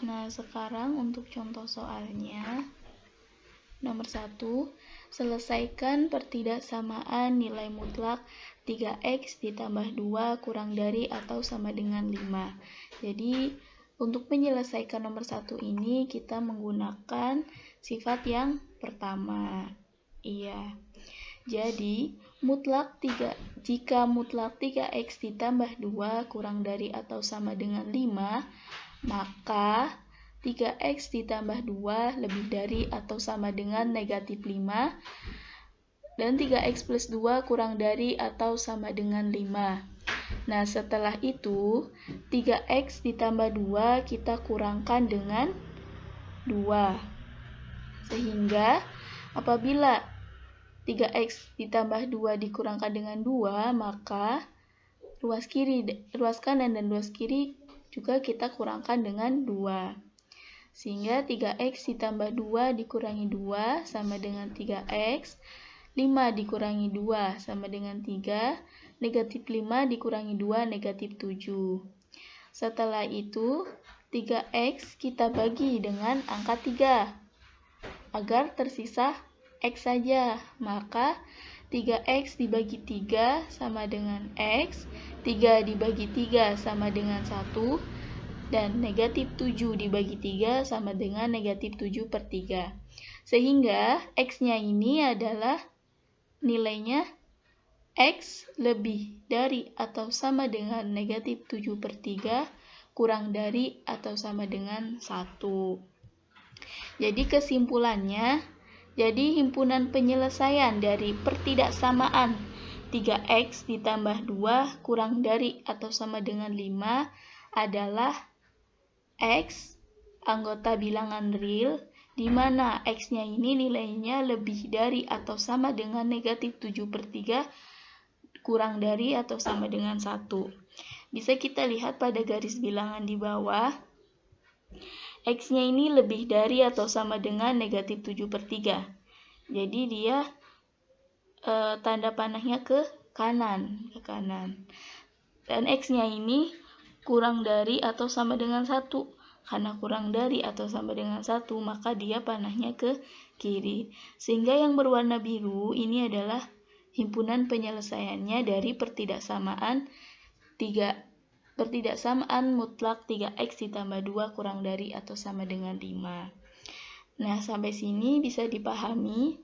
Nah, sekarang untuk contoh soalnya. Nomor 1, selesaikan pertidaksamaan nilai mutlak 3x ditambah 2 kurang dari atau sama dengan 5. Jadi, untuk menyelesaikan nomor 1 ini kita menggunakan sifat yang pertama. Iya. Jadi, jika mutlak 3x ditambah 2 kurang dari atau sama dengan 5, maka 3x ditambah 2 lebih dari atau sama dengan negatif 5, dan 3x plus 2 kurang dari atau sama dengan 5. Nah, setelah itu, 3x ditambah 2 kita kurangkan dengan 2. Sehingga, apabila 3x ditambah 2 dikurangkan dengan 2, maka ruas kanan dan ruas kiri juga kita kurangkan dengan 2. Sehingga 3x ditambah 2 dikurangi 2 sama dengan 3x, 5 dikurangi 2 sama dengan 3, negatif 5 dikurangi 2 negatif 7. Setelah itu, 3x kita bagi dengan angka 3 agar tersisa x saja, maka 3x dibagi 3 sama dengan x, 3 dibagi 3 sama dengan 1, dan negatif 7 dibagi 3 sama dengan negatif 7 per 3. Sehingga x-nya ini adalah nilainya x lebih dari atau sama dengan negatif 7 per 3 kurang dari atau sama dengan 1. Jadi kesimpulannya, jadi himpunan penyelesaian dari pertidaksamaan 3x ditambah 2 kurang dari atau sama dengan 5 adalah x anggota bilangan real, di mana x-nya ini nilainya lebih dari atau sama dengan negatif 7 per 3 kurang dari atau sama dengan 1. Bisa kita lihat pada garis bilangan di bawah, x-nya ini lebih dari atau sama dengan negatif 7 per 3. Jadi dia tanda panahnya ke kanan. Dan x-nya ini kurang dari atau sama dengan 1. Karena kurang dari atau sama dengan 1, maka dia panahnya ke kiri. Sehingga yang berwarna biru ini adalah himpunan penyelesaiannya dari pertidaksamaan mutlak 3x ditambah 2 kurang dari atau sama dengan 5. Nah, sampai sini bisa dipahami.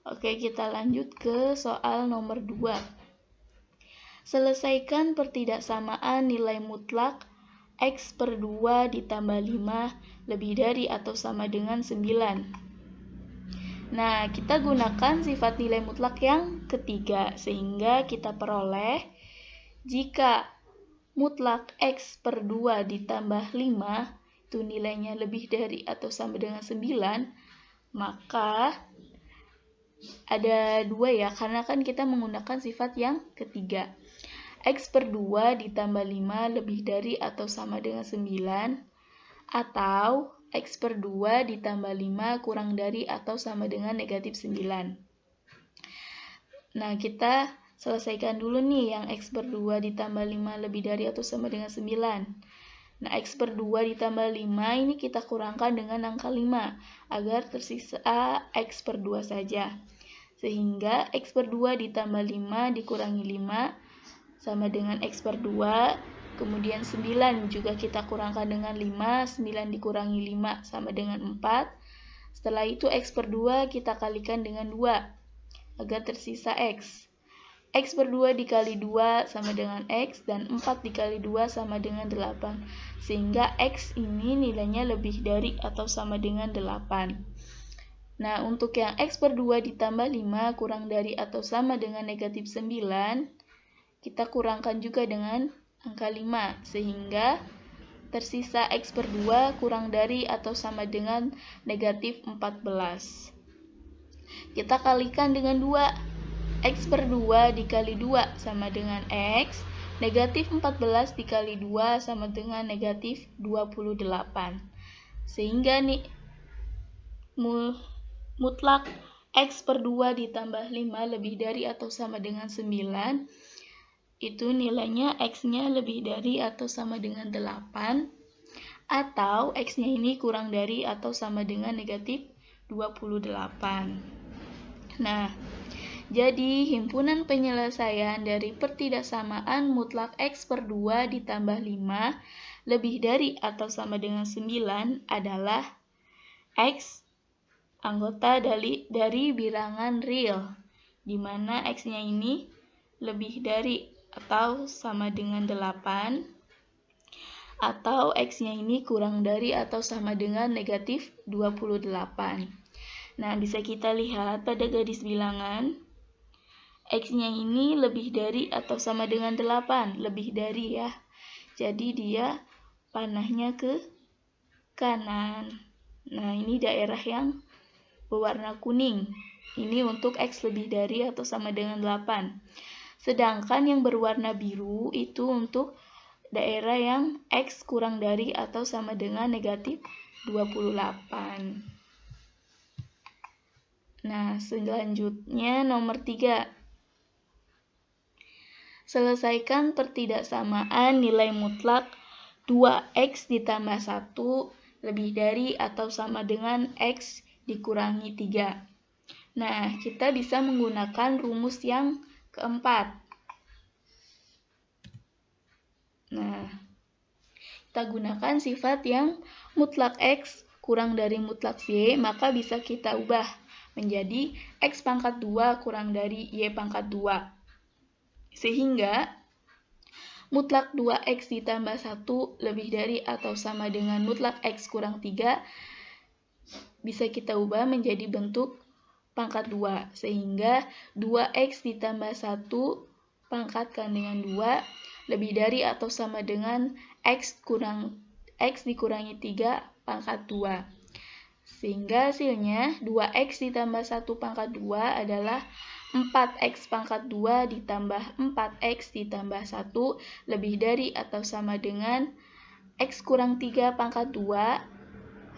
Oke, kita lanjut ke soal nomor 2. Selesaikan pertidaksamaan nilai mutlak x per 2 ditambah 5 lebih dari atau sama dengan 9. Nah, kita gunakan sifat nilai mutlak yang ketiga, sehingga kita peroleh jika mutlak x per 2 ditambah 5 itu nilainya lebih dari atau sama dengan 9, maka ada 2 ya, karena kan kita menggunakan sifat yang ketiga. X per 2 ditambah 5 lebih dari atau sama dengan 9, atau X per 2 ditambah 5 kurang dari atau sama dengan negatif 9. Nah, kita selesaikan dulu nih yang X per 2 ditambah 5 lebih dari atau sama dengan 9. Nah, X per 2 ditambah 5 ini kita kurangkan dengan angka 5 agar tersisa X per 2 saja. Sehingga X per 2 ditambah 5 dikurangi 5 sama dengan X per 2. Kemudian 9 juga kita kurangkan dengan 5, 9 dikurangi 5 sama dengan 4. Setelah itu X per 2 kita kalikan dengan 2 agar tersisa X. X per 2 dikali 2 sama dengan X, dan 4 dikali 2 sama dengan 8. Sehingga X ini nilainya lebih dari atau sama dengan 8. Nah, untuk yang X per 2 ditambah 5 kurang dari atau sama dengan negatif 9, kita kurangkan juga dengan angka 5. Sehingga tersisa X per 2 kurang dari atau sama dengan negatif 14. Kita kalikan dengan 2. X per 2 dikali 2 sama dengan X, negatif 14 dikali 2 sama dengan negatif 28. Sehingga nih, mutlak X per 2 ditambah 5 lebih dari atau sama dengan 9, itu nilainya X-nya lebih dari atau sama dengan 8, atau X-nya ini kurang dari atau sama dengan negatif 28. Nah, jadi himpunan penyelesaian dari pertidaksamaan mutlak X per 2 ditambah 5 lebih dari atau sama dengan 9 adalah X anggota dari bilangan real, di mana X-nya ini lebih dari atau sama dengan 8, atau X-nya ini kurang dari atau sama dengan negatif 28. Nah, bisa kita lihat pada garis bilangan, X-nya ini lebih dari atau sama dengan 8, lebih dari ya. Jadi dia panahnya ke kanan. Nah, ini daerah yang berwarna kuning. Ini untuk X lebih dari atau sama dengan 8. Sedangkan yang berwarna biru itu untuk daerah yang X kurang dari atau sama dengan negatif 28. Nah, selanjutnya nomor 3. Selesaikan pertidaksamaan nilai mutlak 2X ditambah 1 lebih dari atau sama dengan X dikurangi 3. Nah, kita bisa menggunakan rumus yang keempat. Nah, kita gunakan sifat yang mutlak X kurang dari mutlak Y, maka bisa kita ubah menjadi X pangkat 2 kurang dari Y pangkat 2. Sehingga mutlak 2X ditambah 1 lebih dari atau sama dengan mutlak X kurang 3 bisa kita ubah menjadi bentuk pangkat 2. Sehingga 2X ditambah 1 pangkatkan dengan 2 lebih dari atau sama dengan X dikurangi 3 pangkat 2. Sehingga hasilnya 2X ditambah 1 pangkat 2 adalah 4X pangkat 2 ditambah 4X ditambah 1 lebih dari atau sama dengan X kurang 3 pangkat 2.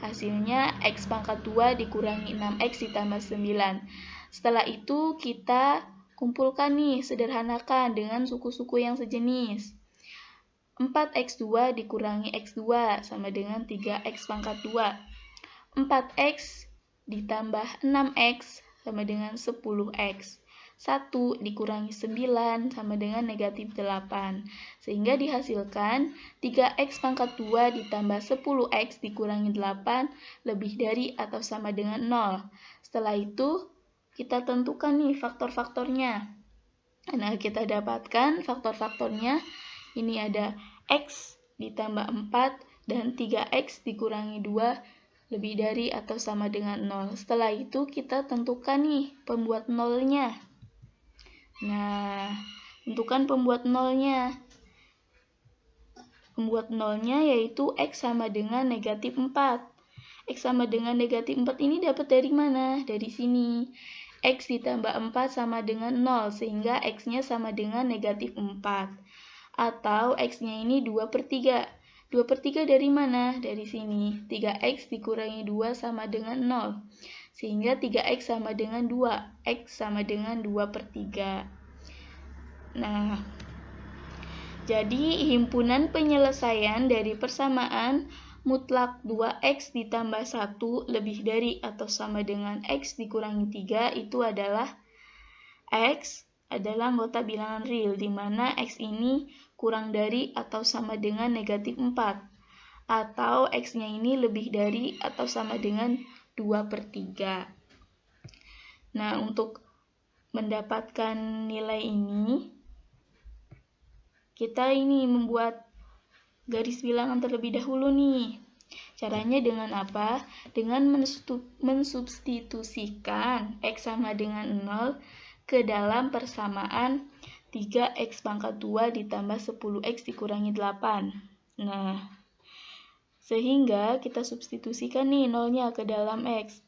Hasilnya X pangkat 2 dikurangi 6X ditambah 9. Setelah itu kita kumpulkan nih, sederhanakan dengan suku-suku yang sejenis. 4X2 dikurangi X2 sama dengan 3X pangkat 2. 4X ditambah 6X sama dengan 10X. 1 dikurangi 9 sama dengan negatif 8. Sehingga dihasilkan 3X pangkat 2 ditambah 10X dikurangi 8 lebih dari atau sama dengan 0. Setelah itu kita tentukan nih faktor-faktornya. Nah, kita dapatkan faktor-faktornya. Ini ada X ditambah 4 dan 3X dikurangi 2 lebih dari atau sama dengan 0. Setelah itu kita tentukan nih pembuat nolnya. Nah, tentukan pembuat nolnya. Pembuat nolnya yaitu X sama dengan negatif 4. X sama dengan negatif 4 ini dapat dari mana? Dari sini. X ditambah 4 sama dengan 0, sehingga X-nya sama dengan negatif 4. Atau X-nya ini 2/3. 2/3 dari mana? Dari sini. 3X dikurangi 2 sama dengan 0. Sehingga 3X sama dengan 2. X sama dengan 2/3. Nah, jadi himpunan penyelesaian dari persamaan mutlak 2X ditambah 1 lebih dari atau sama dengan X dikurangi 3 itu adalah X adalah anggota bilangan real, di mana X ini kurang dari atau sama dengan negatif 4. Atau X-nya ini lebih dari atau sama dengan 2/3. Nah, untuk mendapatkan nilai ini, kita ini membuat garis bilangan terlebih dahulu nih. Caranya dengan apa? Dengan mensubstitusikan X sama dengan 0 ke dalam persamaan 3X pangkat 2 ditambah 10X dikurangi 8. Nah, sehingga kita substitusikan nih nolnya ke dalam X.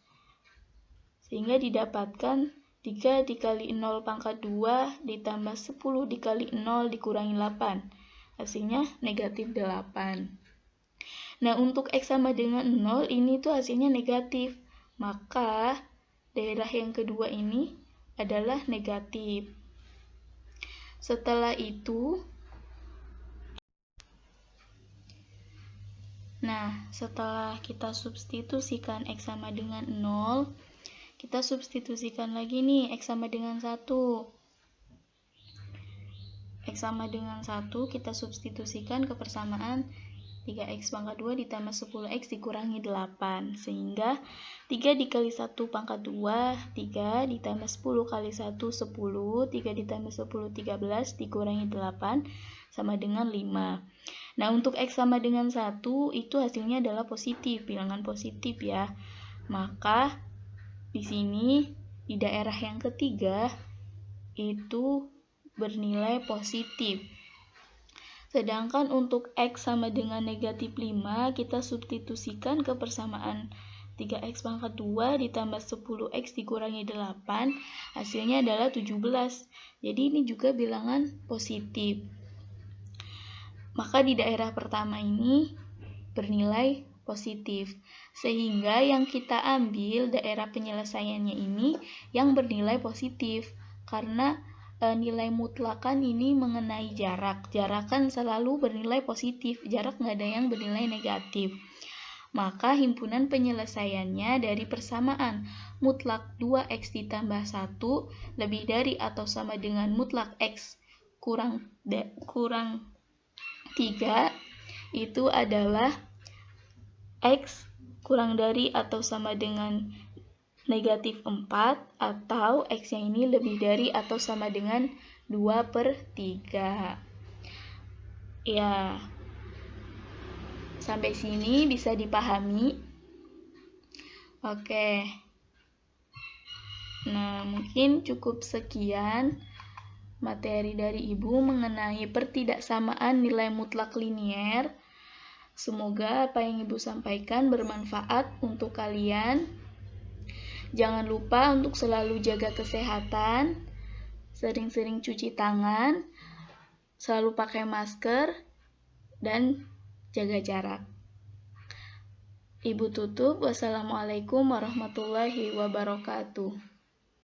Sehingga didapatkan 3 dikali 0 pangkat 2 ditambah 10 dikali 0 dikurangi 8. Hasilnya negatif 8. Nah, untuk X sama dengan 0 ini tuh hasilnya negatif. Maka daerah yang kedua ini adalah negatif. Setelah itu, Nah, setelah kita substitusikan X sama dengan 0, kita substitusikan lagi nih X sama dengan 1. X sama dengan 1 kita substitusikan ke persamaan 3X pangkat 2 ditambah 10X dikurangi 8. Sehingga 3 dikali 1 pangkat 2, 3 ditambah 10 kali 1, 10. 3 ditambah 10, 13 dikurangi 8 sama dengan 5. Nah, untuk X sama dengan 1 itu hasilnya adalah positif, bilangan positif ya. Maka di sini di daerah yang ketiga itu bernilai positif. Sedangkan untuk X sama dengan negatif 5, kita substitusikan ke persamaan 3X pangkat 2 ditambah 10X dikurangi 8, hasilnya adalah 17. Jadi ini juga bilangan positif. Maka di daerah pertama ini bernilai positif. Sehingga yang kita ambil daerah penyelesaiannya ini yang bernilai positif. Karena nilai mutlakan ini mengenai jarak. Jarak kan selalu bernilai positif, jarak nggak ada yang bernilai negatif. Maka himpunan penyelesaiannya dari persamaan mutlak 2X ditambah 1 lebih dari atau sama dengan mutlak X kurang 3 itu adalah X kurang dari atau sama dengan negatif 4 atau X-nya ini lebih dari atau sama dengan 2/3. Ya, sampai sini bisa dipahami. Oke. Nah, mungkin cukup sekian materi dari Ibu mengenai pertidaksamaan nilai mutlak linier. Semoga apa yang Ibu sampaikan bermanfaat untuk kalian. Jangan lupa untuk selalu jaga kesehatan, sering-sering cuci tangan, selalu pakai masker, dan jaga jarak. Ibu tutup. Wassalamualaikum warahmatullahi wabarakatuh.